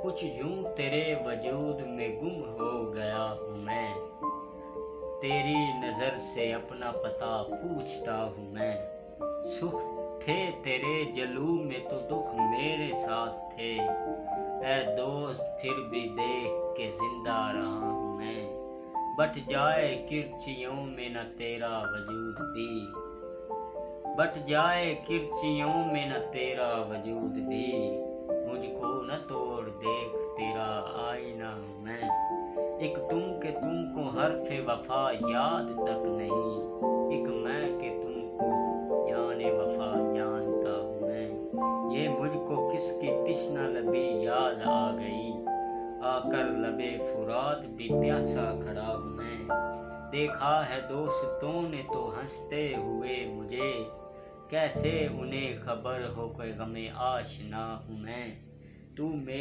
कुछ यूं तेरे वजूद में गुम हो गया हूँ मैं। तेरी नज़र से अपना पता पूछता हूँ मैं। सुख थे तेरे जलू में तो दुख मेरे साथ थे। ऐ दोस्त फिर भी देख के जिंदा रहा हूँ मैं। बट जाए किरचियों में न तेरा वजूद भी। बट जाए किरचियों में न तेरा वजूद भी। मुझको न तोड़ देख तेरा आईना हूँ मैं। एक तुम के तुमको हर्फ़े वफ़ा याद तक नहीं। एक मैं के तुमको याने वफ़ा जानता हूँ मैं। ये मुझको किसकी तिश्ना लबी याद आ गई। आकर लबे फुरात भी प्यासा खड़ा हूँ मैं। देखा है दोस्तों ने तो हंसते हुए मुझे। कैसे उन्हें खबर हो कोई गमे आशना हूँ मैं। तू मेरे